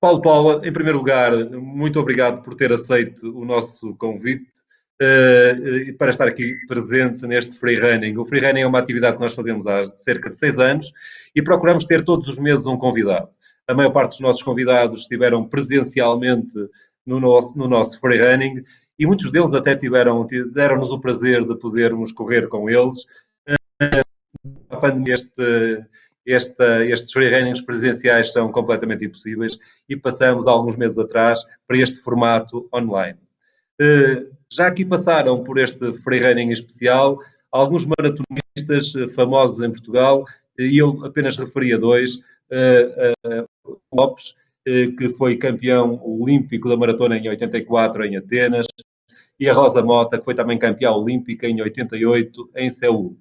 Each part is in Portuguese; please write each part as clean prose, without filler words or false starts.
Paulo Paula, em primeiro lugar, muito obrigado por ter aceito o nosso convite para estar aqui presente neste free running. O free running é uma atividade que nós fazemos há cerca de 6 anos e procuramos ter todos os meses um convidado. A maior parte dos nossos convidados estiveram presencialmente no nosso free running e muitos deles até deram-nos o prazer de podermos correr com eles. A pandemia, estes free runnings presenciais são completamente impossíveis e passamos, alguns meses atrás, para este formato online. Já aqui passaram por este free running especial alguns maratonistas famosos em Portugal, e eu apenas referia dois. Lopes, que foi campeão olímpico da maratona em 84 em Atenas, e a Rosa Mota, que foi também campeã olímpica em 88 em Seul.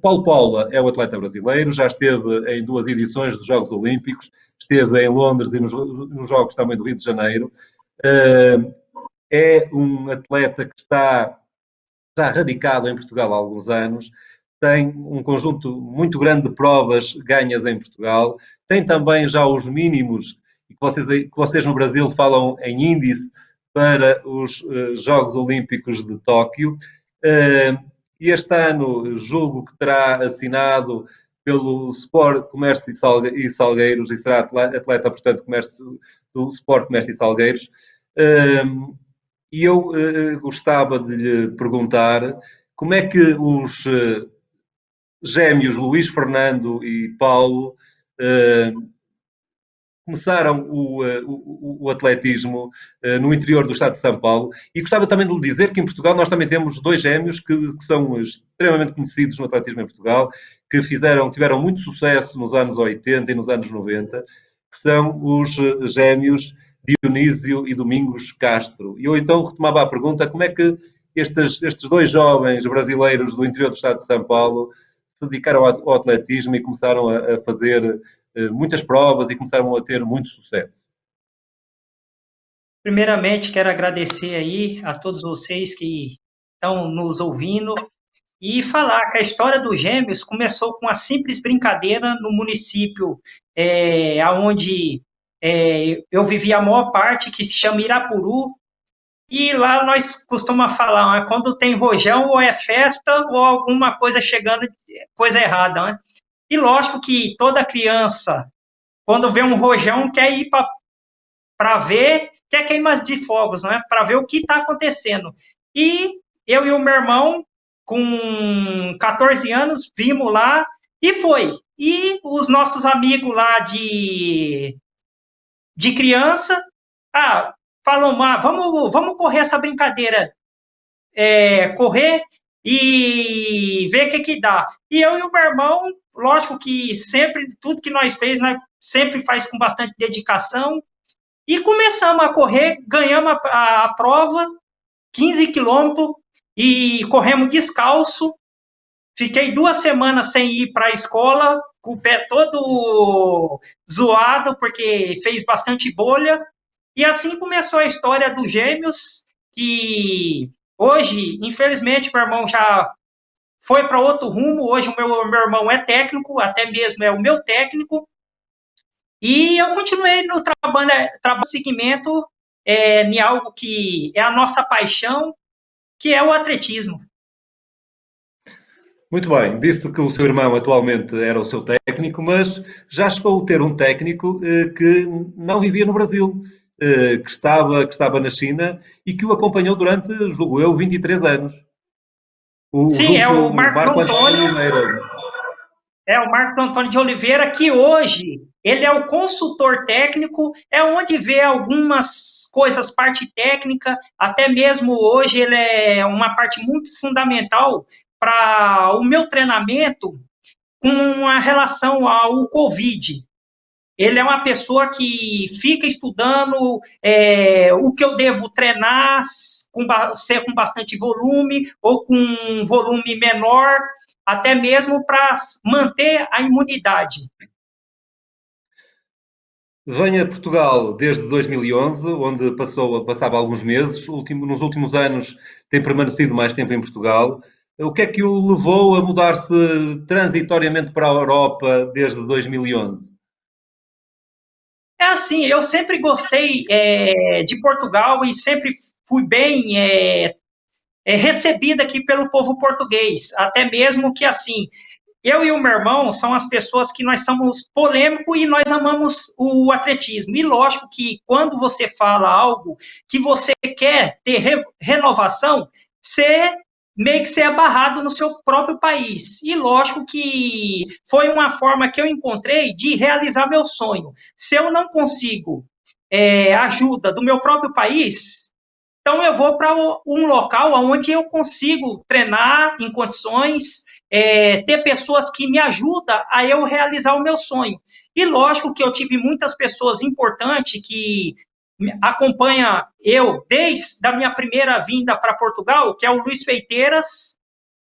Paulo Paula é um atleta brasileiro, já esteve em 2 edições dos Jogos Olímpicos, esteve em Londres e nos Jogos também do Rio de Janeiro. É um atleta que está radicado em Portugal há alguns anos, tem um conjunto muito grande de provas ganhas em Portugal, tem também já os mínimos, que vocês no Brasil falam em índice, para os Jogos Olímpicos de Tóquio. E este ano julgo que terá assinado pelo Sport Comércio e Salgueiros e será atleta, portanto, do Sport Comércio e Salgueiros. E eu gostava de lhe perguntar como é que os gêmeos Luís Fernando e Paulo começaram o atletismo no interior do estado de São Paulo, e gostava também de lhe dizer que em Portugal nós também temos 2 gêmeos que são extremamente conhecidos no atletismo em Portugal, que tiveram muito sucesso nos anos 80 e nos anos 90, que são os gêmeos Dionísio e Domingos Castro. E eu então retomava a pergunta, como é que estes 2 jovens brasileiros do interior do estado de São Paulo se dedicaram ao atletismo e começaram a fazer muitas provas e começaram a ter muito sucesso? Primeiramente, quero agradecer aí a todos vocês que estão nos ouvindo e falar que a história dos Gêmeos começou com uma simples brincadeira no município onde eu vivi a maior parte, que se chama Irapuru, e lá nós costumamos falar, quando tem rojão ou é festa ou alguma coisa chegando, coisa errada, né? E lógico que toda criança, quando vê um rojão, quer ir para ver, quer queimar de fogos, né? Para ver o que está acontecendo. E eu e o meu irmão, com 14 anos, vimos lá e foi. E os nossos amigos lá de criança, falam, vamos correr essa brincadeira, correr e ver o que dá. E eu e o meu irmão, lógico que sempre, tudo que nós fez, nós sempre faz com bastante dedicação, e começamos a correr, ganhamos a prova, 15 quilômetros, e corremos descalço. Fiquei 2 semanas sem ir para a escola, com o pé todo zoado, porque fez bastante bolha. E assim começou a história dos Gêmeos, que hoje, infelizmente, meu irmão já foi para outro rumo. Hoje o meu irmão é técnico, até mesmo é o meu técnico. E eu continuei no trabalho segmento em algo que é a nossa paixão, que é o atletismo. Muito bem, disse que o seu irmão atualmente era o seu técnico, mas já chegou a ter um técnico que não vivia no Brasil, que estava na China e que o acompanhou durante, julgo eu, 23 anos. Sim, Julgo é que o o Marcos Marco Antônio Antônio. Limeira. É o Marcos Antônio de Oliveira, que hoje ele é o consultor técnico, é onde vê algumas coisas, parte técnica, até mesmo hoje ele é uma parte muito fundamental para o meu treinamento com a relação ao Covid. Ele é uma pessoa que fica estudando o que eu devo treinar, ser com bastante volume ou com um volume menor, até mesmo para manter a imunidade. Vem a Portugal desde 2011, onde passava alguns meses. Nos últimos anos tem permanecido mais tempo em Portugal. O que é que o levou a mudar-se transitoriamente para a Europa desde 2011? assim, eu sempre gostei de Portugal e sempre fui bem recebida aqui pelo povo português, até mesmo que assim, eu e o meu irmão são as pessoas que nós somos polêmicos e nós amamos o atletismo. E lógico que quando você fala algo que você quer ter renovação, você meio que ser é barrado no seu próprio país. E lógico que foi uma forma que eu encontrei de realizar meu sonho. Se eu não consigo ajuda do meu próprio país, então eu vou para um local onde eu consigo treinar em condições, ter pessoas que me ajudam a eu realizar o meu sonho. E lógico que eu tive muitas pessoas importantes que acompanham eu desde a minha primeira vinda para Portugal, que é o Luiz Feiteiras,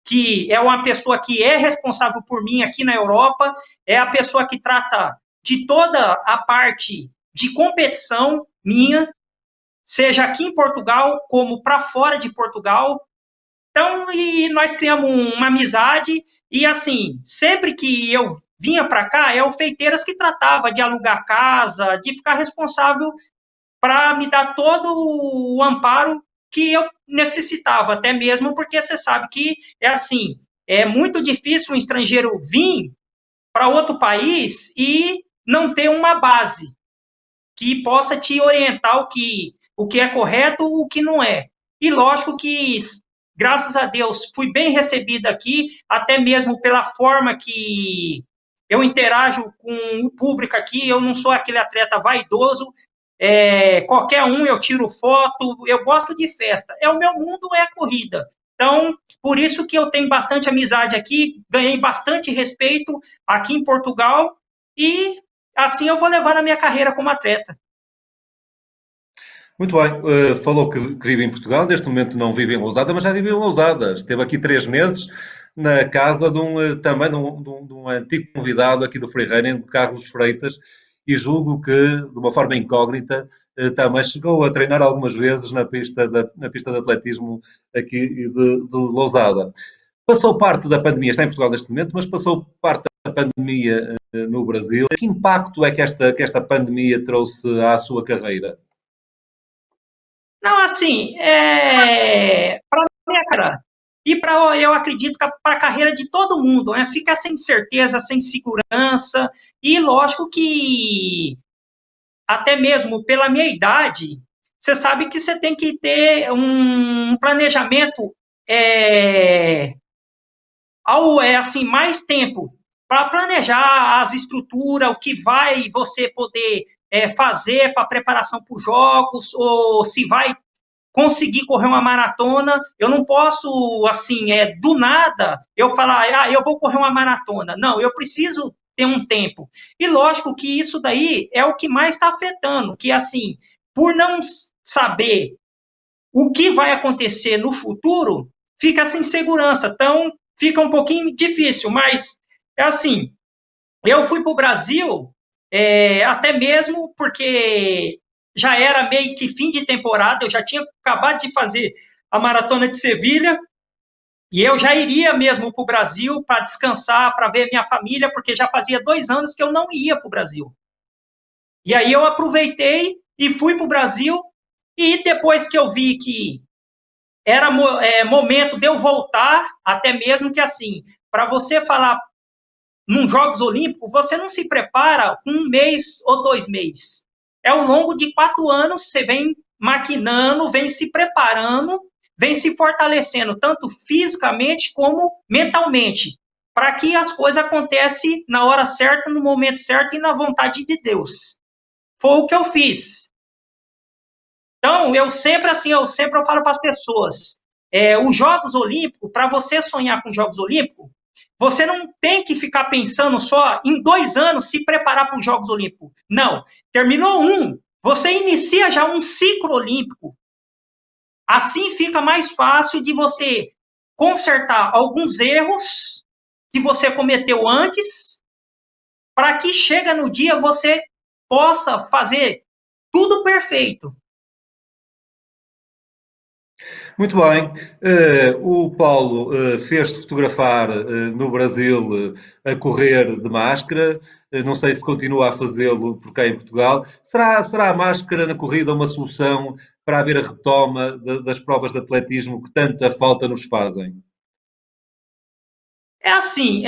que é uma pessoa que é responsável por mim aqui na Europa, é a pessoa que trata de toda a parte de competição minha, seja aqui em Portugal como para fora de Portugal. Então, e nós criamos uma amizade e assim, sempre que eu vinha para cá, é o Feiteiras que tratava de alugar casa, de ficar responsável para me dar todo o amparo que eu necessitava, até mesmo porque você sabe que é assim, é muito difícil um estrangeiro vir para outro país e não ter uma base que possa te orientar o que é correto, o que não é. E lógico que, graças a Deus, fui bem recebida aqui, até mesmo pela forma que eu interajo com o público aqui, eu não sou aquele atleta vaidoso, qualquer um eu tiro foto, eu gosto de festa. O meu mundo é a corrida. Então, por isso que eu tenho bastante amizade aqui, ganhei bastante respeito aqui em Portugal e assim eu vou levar na minha carreira como atleta. Muito bem, falou que vive em Portugal, neste momento não vive em Lousada, mas já vive em Lousada. Esteve aqui 3 meses na casa também de um antigo convidado aqui do Freirunning, de Carlos Freitas, e julgo que, de uma forma incógnita, também chegou a treinar algumas vezes na pista de atletismo aqui de Lousada. Passou parte da pandemia, está em Portugal neste momento, mas passou parte da pandemia no Brasil. Que impacto é que esta pandemia trouxe à sua carreira? Não, assim, para minha cara, e para eu acredito que para a carreira de todo mundo, né? Fica sem certeza, sem segurança, e lógico que até mesmo pela minha idade, você sabe que você tem que ter um planejamento assim mais tempo para planejar as estruturas, o que vai você poder fazer para preparação para os jogos, ou se vai conseguir correr uma maratona. Eu não posso, assim, do nada, eu falar, eu vou correr uma maratona. Não, eu preciso ter um tempo. E lógico que isso daí é o que mais está afetando, que assim, por não saber o que vai acontecer no futuro, fica sem segurança. Então, fica um pouquinho difícil, mas é assim, eu fui para o Brasil até mesmo porque já era meio que fim de temporada, eu já tinha acabado de fazer a maratona de Sevilha e eu já iria mesmo para o Brasil para descansar, para ver minha família, porque já fazia 2 anos que eu não ia para o Brasil. E aí eu aproveitei e fui para o Brasil e depois que eu vi que era momento de eu voltar, até mesmo que assim, para você falar num Jogos Olímpicos, você não se prepara 1 mês ou 2 meses. É ao longo de 4 anos, você vem maquinando, vem se preparando, vem se fortalecendo, tanto fisicamente como mentalmente, para que as coisas aconteçam na hora certa, no momento certo e na vontade de Deus. Foi o que eu fiz. Então, eu falo para as pessoas, os Jogos Olímpicos, para você sonhar com os Jogos Olímpicos, você não tem que ficar pensando só em 2 anos se preparar para os Jogos Olímpicos. Não. Terminou você inicia já um ciclo olímpico. Assim fica mais fácil de você consertar alguns erros que você cometeu antes, para que chega no dia você possa fazer tudo perfeito. Muito bem. O Paulo fez-se fotografar no Brasil a correr de máscara. Não sei se continua a fazê-lo por cá em Portugal. Será a máscara na corrida uma solução para haver a retoma das provas de atletismo que tanta falta nos fazem? É assim,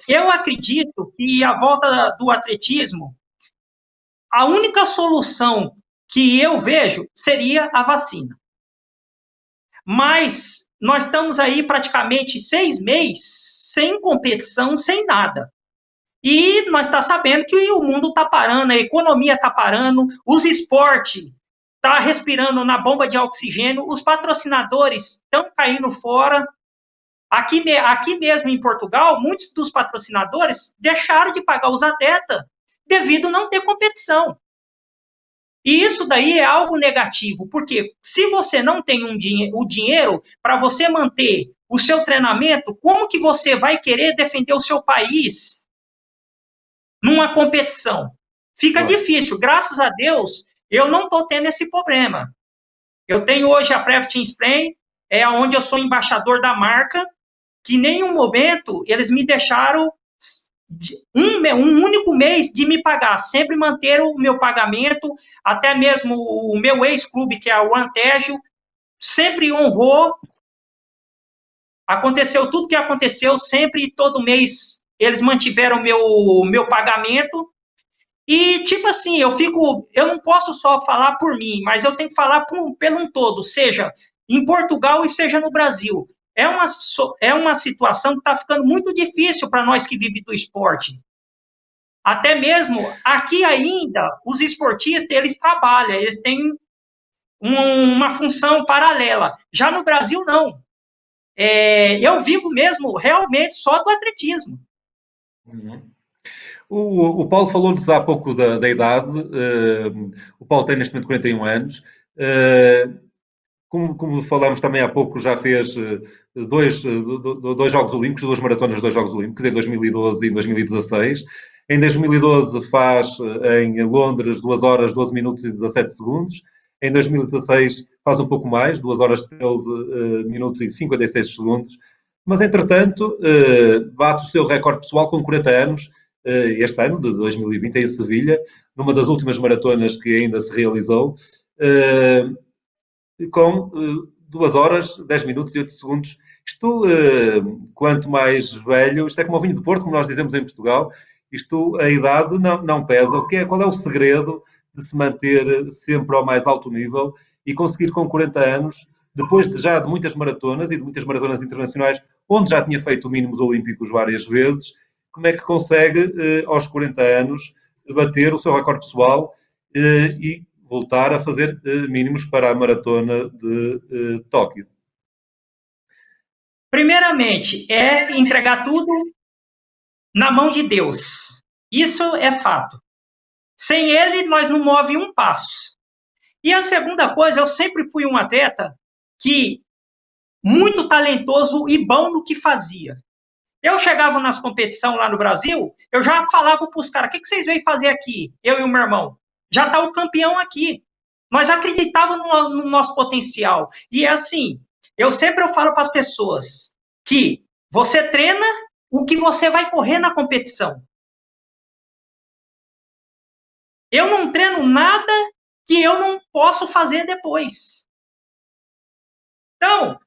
eu acredito que a volta do atletismo, a única solução que eu vejo seria a vacina. Mas nós estamos aí praticamente 6 meses sem competição, sem nada. E nós está sabendo que o mundo está parando, a economia está parando, os esportes estão respirando na bomba de oxigênio, os patrocinadores estão caindo fora. Aqui mesmo em Portugal, muitos dos patrocinadores deixaram de pagar os atletas devido a não ter competição. E isso daí é algo negativo, porque se você não tem o dinheiro para você manter o seu treinamento, como que você vai querer defender o seu país numa competição? Fica difícil. Graças a Deus, eu não estou tendo esse problema. Eu tenho hoje a Prev Team Spray, onde eu sou embaixador da marca, que em nenhum momento eles me deixaram um único mês de me pagar, sempre manter o meu pagamento, até mesmo o meu ex-clube, que é o Antejo, sempre honrou, aconteceu tudo que aconteceu, sempre, todo mês, eles mantiveram o meu pagamento, e tipo assim, eu não posso só falar por mim, mas eu tenho que falar pelo um todo, seja em Portugal e seja no Brasil. É uma situação que está ficando muito difícil para nós que vivemos do esporte. Até mesmo aqui ainda, os esportistas, eles trabalham, eles têm uma função paralela. Já no Brasil, não. Eu vivo mesmo realmente só do atletismo. Uhum. O Paulo falou-nos há pouco da idade. O Paulo tem neste momento 41 anos. Como falámos também há pouco, já fez dois Jogos Olímpicos, duas maratonas de dois Jogos Olímpicos, em 2012 e em 2016. Em 2012 faz em Londres 2 horas, 12 minutos e 17 segundos. Em 2016 faz um pouco mais, 2 horas, 13 minutos e 56 segundos. Mas, entretanto, bate o seu recorde pessoal com 40 anos, este ano, de 2020, em Sevilha, numa das últimas maratonas que ainda se realizou, com 2 horas, 10 minutos e 8 segundos. Isto, quanto mais velho, isto é como o vinho de Porto, como nós dizemos em Portugal, isto, a idade não pesa. Qual é o segredo de se manter sempre ao mais alto nível e conseguir com 40 anos, depois de muitas maratonas e de muitas maratonas internacionais, onde já tinha feito mínimos olímpicos várias vezes, como é que consegue, aos 40 anos, bater o seu recorde pessoal e voltar a fazer mínimos para a maratona de Tóquio? Primeiramente, é entregar tudo na mão de Deus. Isso é fato. Sem ele, nós não move um passo. E a segunda coisa, eu sempre fui um atleta que muito talentoso e bom no que fazia. Eu chegava nas competições lá no Brasil, eu já falava para os caras, o que vocês vêm fazer aqui? Eu e o meu irmão. Já está o campeão aqui. Nós acreditávamos no nosso potencial. E é assim, eu falo para as pessoas que você treina o que você vai correr na competição. Eu não treino nada que eu não posso fazer depois. Então,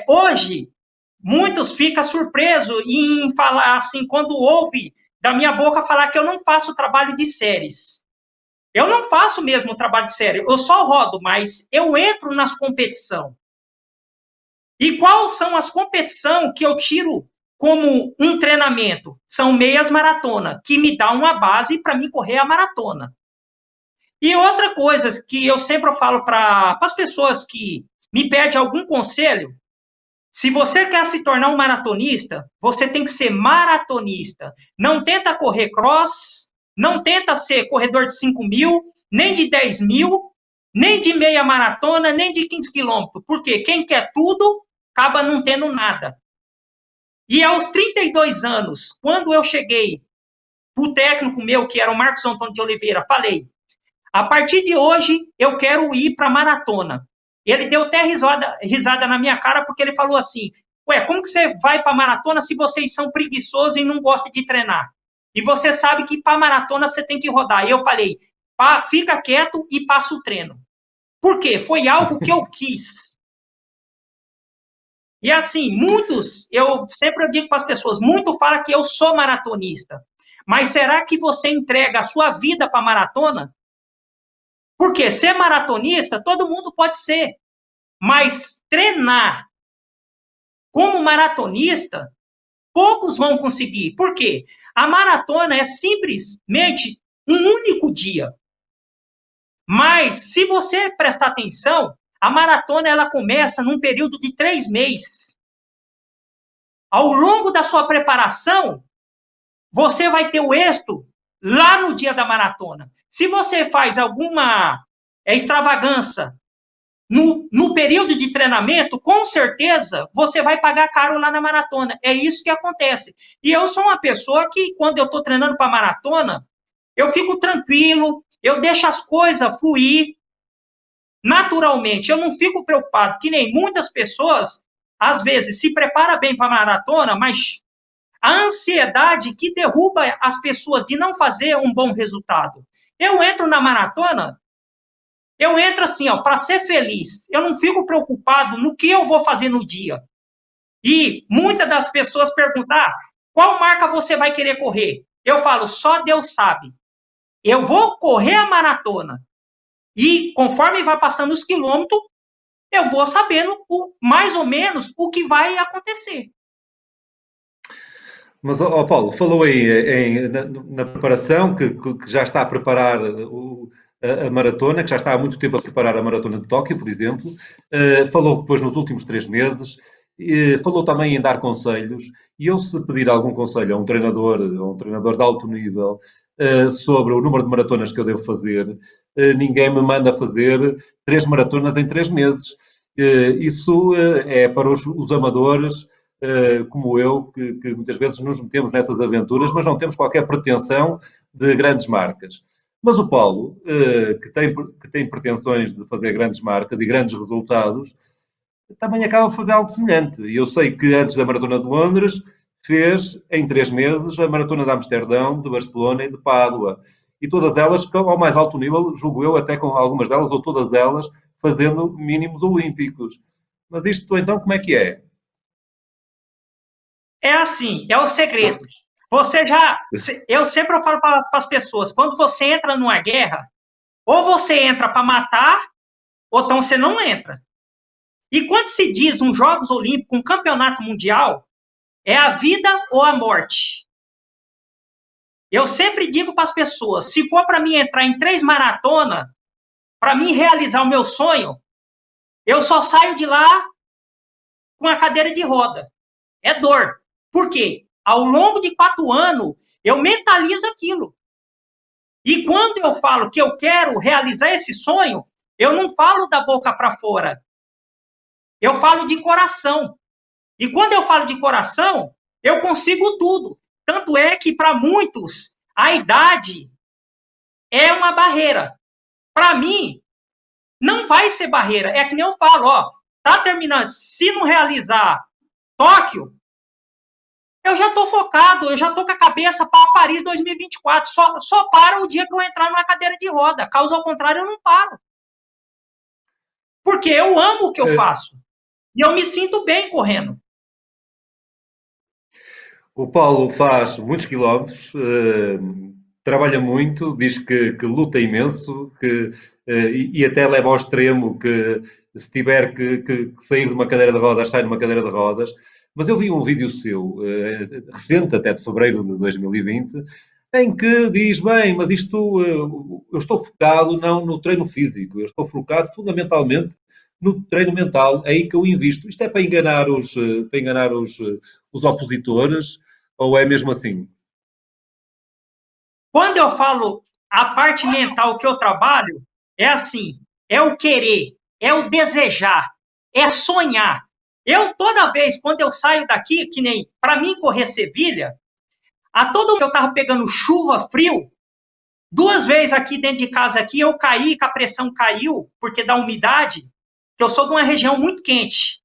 hoje, muitos ficam surpresos em falar assim, quando ouve da minha boca falar que eu não faço trabalho de séries. Eu não faço mesmo trabalho de série, eu só rodo, mas eu entro nas competições. E quais são as competições que eu tiro como um treinamento? São meias maratona, que me dá uma base para mim correr a maratona. E outra coisa que eu sempre falo para as pessoas que me pedem algum conselho, se você quer se tornar um maratonista, você tem que ser maratonista. Não tenta correr cross, não tenta ser corredor de 5.000, nem de 10.000, nem de meia maratona, nem de 15 quilômetros. Porque quem quer tudo, acaba não tendo nada. E aos 32 anos, quando eu cheguei para o técnico meu, que era o Marcos Antônio de Oliveira, falei, a partir de hoje, eu quero ir para a maratona. Ele deu até risada na minha cara, porque ele falou assim, ué, como que você vai para maratona se vocês são preguiçosos e não gostam de treinar? E você sabe que para maratona você tem que rodar. E eu falei, fica quieto e passa o treino. Por quê? Foi algo que eu quis. E assim, eu sempre digo para as pessoas, muito fala que eu sou maratonista. Mas será que você entrega a sua vida para maratona? Porque ser maratonista, todo mundo pode ser. Mas treinar como maratonista, poucos vão conseguir. Por quê? A maratona é simplesmente um único dia. Mas, se você prestar atenção, a maratona ela começa num período de 3 meses. Ao longo da sua preparação, você vai ter o êxito lá no dia da maratona. Se você faz alguma extravagância no período de treinamento, com certeza você vai pagar caro lá na maratona. É isso que acontece. E eu sou uma pessoa que, quando eu estou treinando para maratona, eu fico tranquilo, eu deixo as coisas fluir naturalmente. Eu não fico preocupado, que nem muitas pessoas, às vezes, se preparam bem para a maratona, mas a ansiedade que derruba as pessoas de não fazer um bom resultado. Eu entro na maratona, eu entro assim, ó, para ser feliz. Eu não fico preocupado no que eu vou fazer no dia. E muitas das pessoas perguntam, qual marca você vai querer correr? Eu falo, só Deus sabe. Eu vou correr a maratona. E conforme vai passando os quilômetros, eu vou sabendo mais ou menos o que vai acontecer. Mas, Paulo, falou aí na preparação, que já está a preparar a maratona, que já está há muito tempo a preparar a maratona de Tóquio, por exemplo. Falou depois nos últimos 3 meses. Falou também em dar conselhos. E eu, se pedir algum conselho a um treinador de alto nível, sobre o número de maratonas que eu devo fazer, ninguém me manda fazer 3 maratonas em 3 meses. Isso é para os amadores, como eu, que muitas vezes nos metemos nessas aventuras, mas não temos qualquer pretensão de grandes marcas. Mas o Paulo, que tem pretensões de fazer grandes marcas e grandes resultados, também acaba por fazer algo semelhante. E eu sei que antes da Maratona de Londres, fez em 3 meses a Maratona de Amsterdão, de Barcelona e de Pádua. E todas elas ao mais alto nível, julgo eu, até com algumas delas, ou todas elas, fazendo mínimos olímpicos. Mas isto então como é que é? É assim, é o segredo. Eu sempre falo para as pessoas, quando você entra numa guerra, ou você entra para matar, ou então você não entra. E quando se diz um Jogos Olímpicos, um campeonato mundial, é a vida ou a morte. Eu sempre digo para as pessoas, se for para mim entrar em 3 maratonas, para mim realizar o meu sonho, eu só saio de lá com a cadeira de roda. É dor. Por quê? Ao longo de 4 anos, eu mentalizo aquilo. E quando eu falo que eu quero realizar esse sonho, eu não falo da boca para fora. Eu falo de coração. E quando eu falo de coração, eu consigo tudo. Tanto é que, para muitos, a idade é uma barreira. Para mim, não vai ser barreira. É que nem eu falo, ó, tá terminando. Se não realizar Tóquio, eu já estou focado, eu já estou com a cabeça para Paris 2024. Só para o dia que eu entrar numa cadeira de roda. Caso ao contrário, eu não paro. Porque eu amo o que eu faço. E eu me sinto bem correndo. O Paulo faz muitos quilómetros, trabalha muito, diz que luta imenso, e até leva ao extremo que se tiver que sair de uma cadeira de rodas, sai de uma cadeira de rodas. Mas eu vi um vídeo seu, recente, até de fevereiro de 2020, em que diz, bem, mas isto, eu estou focado não no treino físico, eu estou focado fundamentalmente no treino mental, é aí que eu invisto. Isto é para enganar os opositores, ou é mesmo assim? Quando eu falo a parte mental que eu trabalho, é assim, é o querer, é o desejar, é sonhar. Eu, toda vez, quando eu saio daqui, que nem para mim correr Sevilha, a todo que eu estava pegando chuva, frio, 2 vezes aqui dentro de casa aqui, eu caí, que a pressão caiu, porque da umidade, que eu sou de uma região muito quente.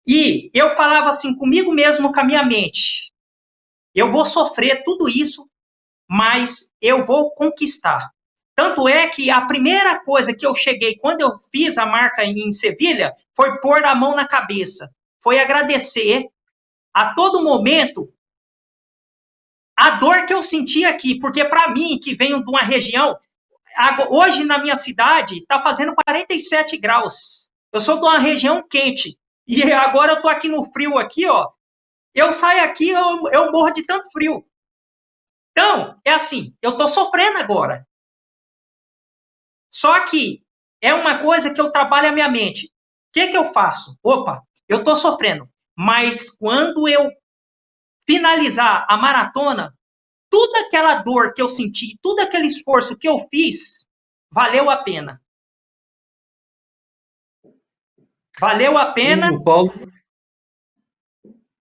E eu falava assim comigo mesmo, com a minha mente: eu vou sofrer tudo isso, mas eu vou conquistar. Tanto é que a primeira coisa que eu cheguei, quando eu fiz a marca em Sevilha, foi pôr a mão na cabeça. Foi agradecer a todo momento a dor que eu senti aqui. Porque para mim, que venho de uma região, hoje na minha cidade está fazendo 47 graus. Eu sou de uma região quente. E agora eu estou aqui no frio aqui, ó. Eu saio aqui, eu morro de tanto frio. Então, é assim, eu estou sofrendo agora. Só que é uma coisa que eu trabalho a minha mente. O que eu faço? Opa, eu estou sofrendo. Mas quando eu finalizar a maratona, toda aquela dor que eu senti, todo aquele esforço que eu fiz, valeu a pena. Valeu a pena. O Paulo,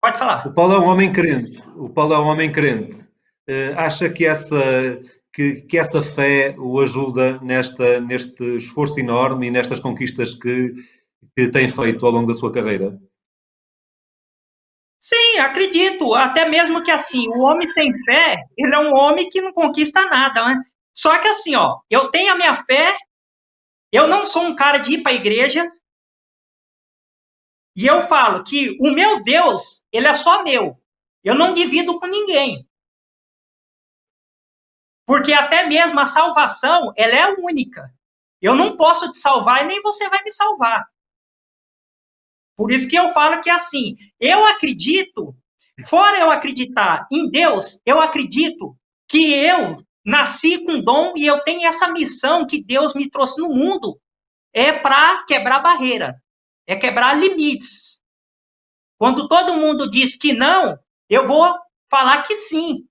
Pode falar. o Paulo é um homem crente. O Paulo é um homem crente. Acha que essa fé o ajuda neste esforço enorme e nestas conquistas que tem feito ao longo da sua carreira? Sim, acredito. Até mesmo que assim, o homem sem fé, ele é um homem que não conquista nada, né? Só que assim, ó, eu tenho a minha fé, eu não sou um cara de ir para a igreja, e eu falo que o meu Deus, ele é só meu. Eu não divido com ninguém. Porque até mesmo a salvação, ela é única. Eu não posso te salvar e nem você vai me salvar. Por isso que eu falo que assim, eu acredito, fora eu acreditar em Deus, eu acredito que eu nasci com dom e eu tenho essa missão que Deus me trouxe no mundo, é para quebrar barreira, é quebrar limites. Quando todo mundo diz que não, eu vou falar que sim.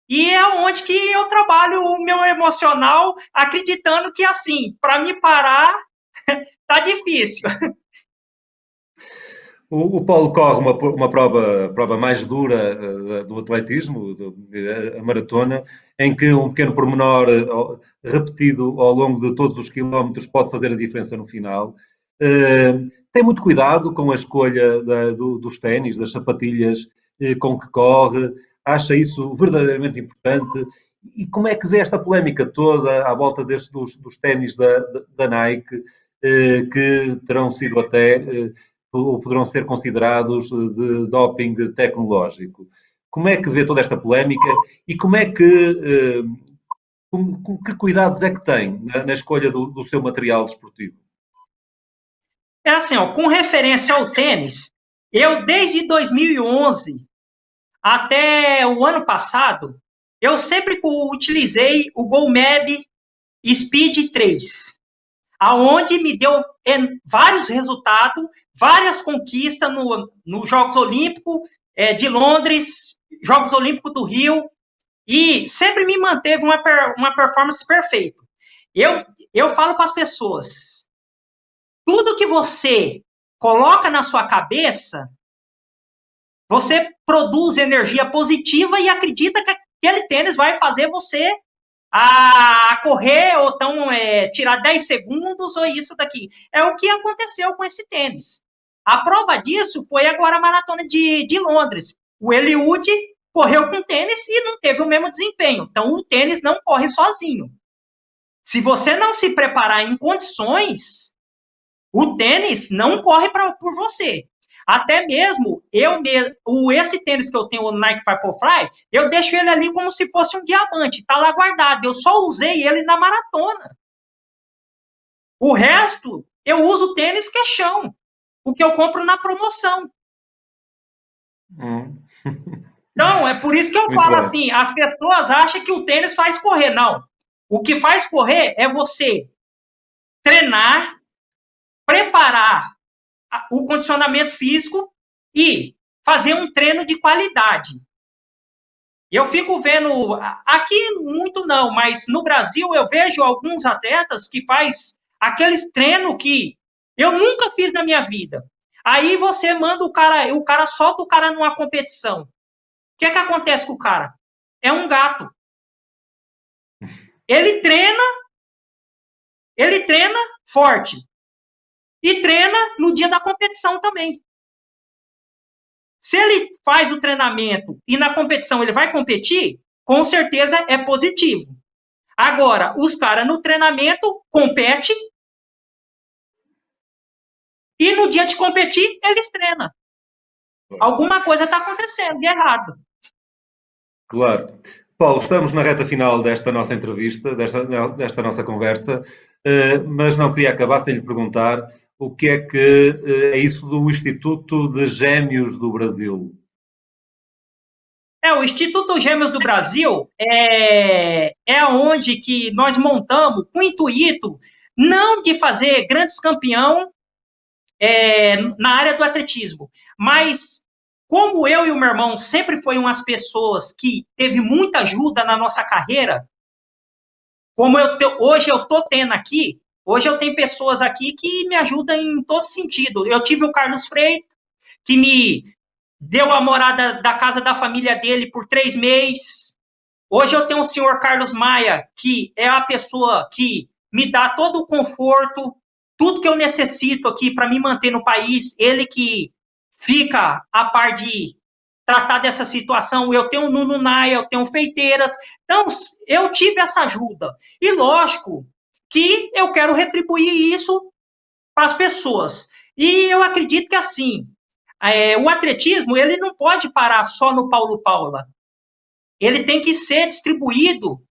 E é onde que eu trabalho o meu emocional, acreditando que assim, para me parar, tá difícil. O Paulo corre uma prova mais dura do atletismo, a maratona, em que um pequeno pormenor repetido ao longo de todos os quilómetros pode fazer a diferença no final. Tem muito cuidado com a escolha dos ténis, das sapatilhas com que corre, acha isso verdadeiramente importante. E como é que vê esta polémica toda à volta dos ténis da Nike, que terão sido até ou poderão ser considerados de doping tecnológico? Como é que vê toda esta polémica e como é que cuidados é que tem na escolha do seu material desportivo? É assim, ó, com referência ao tênis, eu desde 2011 até o ano passado, eu sempre utilizei o GoMab Speed 3, aonde me deu vários resultados, várias conquistas nos Jogos Olímpicos de Londres, Jogos Olímpicos do Rio, e sempre me manteve uma performance perfeita. Eu falo para as pessoas, tudo que você coloca na sua cabeça, você produz energia positiva e acredita que aquele tênis vai fazer você a correr ou então tirar 10 segundos ou isso daqui. É o que aconteceu com esse tênis. A prova disso foi agora a maratona de Londres. O Eliud correu com tênis e não teve o mesmo desempenho. Então o tênis não corre sozinho. Se você não se preparar em condições, o tênis não corre por você. Até mesmo esse tênis que eu tenho, o Nike Vaporfly, eu deixo ele ali como se fosse um diamante, tá lá guardado. Eu só usei ele na maratona. O resto, eu uso tênis que é chão, o que eu compro na promoção. Então, é por isso que eu Muito falo bem. assim, as pessoas acham que o tênis faz correr. Não. O que faz correr é você treinar, preparar o condicionamento físico e fazer um treino de qualidade. Eu fico vendo, aqui muito não, mas no Brasil eu vejo alguns atletas que faz aqueles treinos que eu nunca fiz na minha vida. Aí você manda o cara solta o cara numa competição. O que acontece com o cara? É um gato. Ele treina, ele treina forte e treina no dia da competição também. Se ele faz o treinamento e na competição ele vai competir, com certeza é positivo. Agora, os caras no treinamento competem e no dia de competir eles treinam. Alguma coisa está acontecendo de errado. Claro. Paulo, estamos na reta final desta nossa entrevista, desta nossa conversa, mas não queria acabar sem lhe perguntar o que é isso do Instituto de Gêmeos do Brasil. O Instituto Gêmeos do Brasil é onde que nós montamos com o intuito não de fazer grandes campeão na área do atletismo, mas como eu e o meu irmão sempre foi umas pessoas que teve muita ajuda na nossa carreira, como hoje eu estou tendo aqui, hoje eu tenho pessoas aqui que me ajudam em todo sentido. Eu tive o Carlos Freire, que me deu a morada da casa da família dele por 3 meses. Hoje eu tenho o senhor Carlos Maia, que é a pessoa que me dá todo o conforto, tudo que eu necessito aqui para me manter no país, ele que fica a par de tratar dessa situação. Eu tenho o Nuno Naia, eu tenho Feiteiras. Então, eu tive essa ajuda. E lógico que eu quero retribuir isso para as pessoas. E eu acredito que assim, o atletismo ele não pode parar só no Paulo Paula. Ele tem que ser distribuído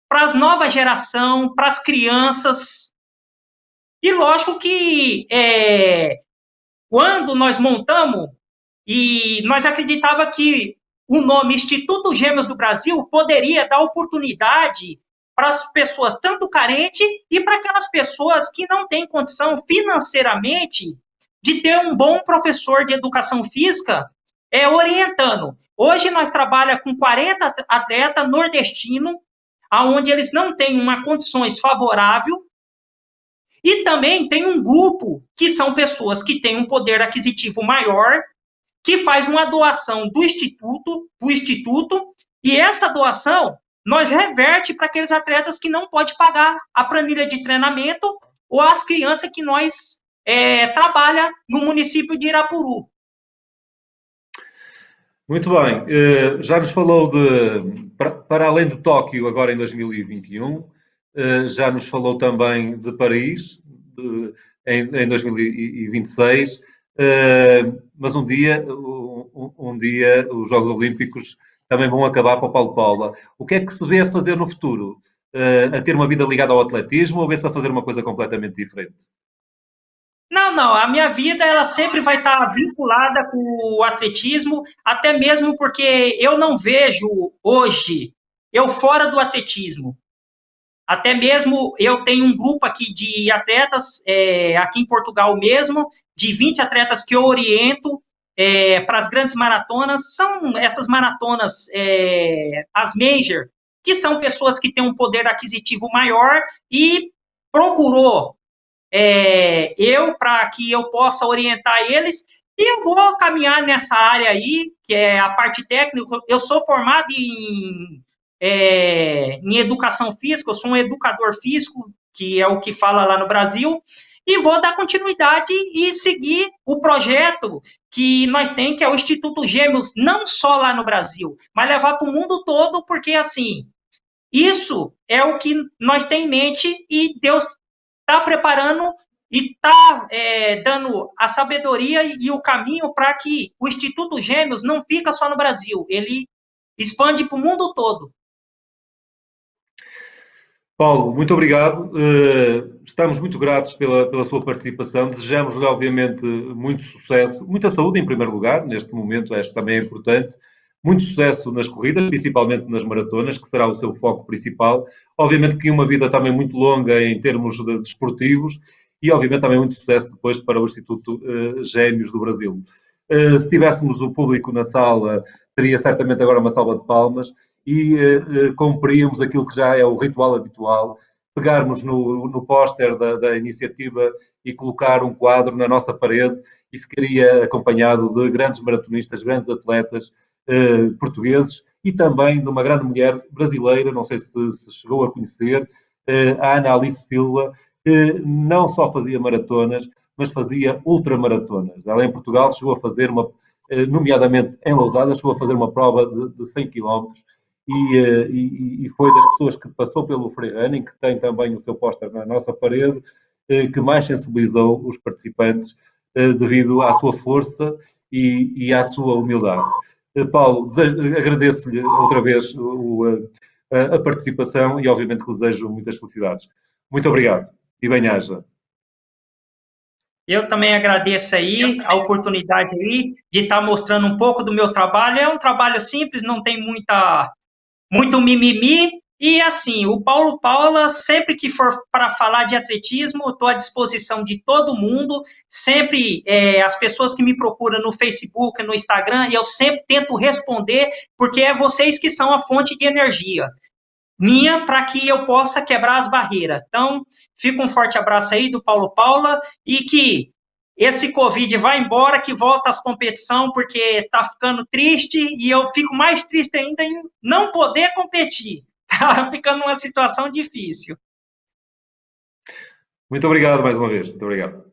para as novas gerações, para as crianças. E lógico que quando nós montamos, e nós acreditava que o nome Instituto Gêmeos do Brasil poderia dar oportunidade para as pessoas tanto carentes e para aquelas pessoas que não têm condição financeiramente de ter um bom professor de educação física orientando. Hoje nós trabalhamos com 40 atletas nordestinos, onde eles não têm uma condições favoráveis, e também tem um grupo que são pessoas que têm um poder aquisitivo maior, que faz uma doação do instituto, e essa doação nós reverte para aqueles atletas que não podem pagar a planilha de treinamento ou as crianças que nós trabalha no município de Irapuru. Muito bem, já nos falou para além de Tóquio, agora em 2021, já nos falou também de Paris, em 2026, mas um dia os Jogos Olímpicos também vão acabar para o Paulo Paula. O que é que se vê a fazer no futuro? A ter uma vida ligada ao atletismo ou vê-se a fazer uma coisa completamente diferente? Não, a minha vida ela sempre vai estar vinculada com o atletismo, até mesmo porque eu não vejo hoje eu fora do atletismo. Até mesmo eu tenho um grupo aqui de atletas, aqui em Portugal mesmo, de 20 atletas que eu oriento para as grandes maratonas. São essas maratonas, as major, que são pessoas que têm um poder aquisitivo maior e procurou para que eu possa orientar eles, e eu vou caminhar nessa área aí, que é a parte técnica. Eu sou formado em educação física, eu sou um educador físico, que é o que fala lá no Brasil, e vou dar continuidade e seguir o projeto que nós temos, que é o Instituto Gêmeos, não só lá no Brasil, mas levar para o mundo todo, porque assim, isso é o que nós temos em mente e Deus está preparando e está dando a sabedoria e o caminho para que o Instituto Gêmeos não fica só no Brasil, ele expande para o mundo todo. Paulo, muito obrigado. Estamos muito gratos pela sua participação. Desejamos-lhe, obviamente, muito sucesso, muita saúde em primeiro lugar, neste momento, acho que também é importante. Muito sucesso nas corridas, principalmente nas maratonas, que será o seu foco principal. Obviamente que uma vida também muito longa em termos de desportivos e, obviamente, também muito sucesso depois para o Instituto Gêmeos do Brasil. Se tivéssemos o público na sala, teria certamente agora uma salva de palmas e cumpríamos aquilo que já é o ritual habitual, pegarmos no póster da iniciativa e colocar um quadro na nossa parede e ficaria acompanhado de grandes maratonistas, grandes atletas portugueses e também de uma grande mulher brasileira, não sei se chegou a conhecer, a Ana Alice Silva, não só fazia maratonas, mas fazia ultramaratonas. Ela em Portugal chegou a fazer nomeadamente em Lousada, chegou a fazer uma prova de 100 km e foi das pessoas que passou pelo freerunning, que tem também o seu póster na nossa parede, que mais sensibilizou os participantes devido à sua força e à sua humildade. Paulo, agradeço-lhe outra vez a participação e obviamente que desejo muitas felicidades. Muito obrigado e bem-aja. Eu também agradeço aí a oportunidade aí de estar mostrando um pouco do meu trabalho. É um trabalho simples, não tem muito mimimi. E assim, o Paulo Paula, sempre que for para falar de atletismo, estou à disposição de todo mundo. Sempre as pessoas que me procuram no Facebook, no Instagram, eu sempre tento responder, porque é vocês que são a fonte de energia minha para que eu possa quebrar as barreiras. Então, fica um forte abraço aí do Paulo Paula e que esse Covid vai embora, que volta às competições, porque está ficando triste e eu fico mais triste ainda em não poder competir. Está ficando uma situação difícil. Muito obrigado mais uma vez. Muito obrigado.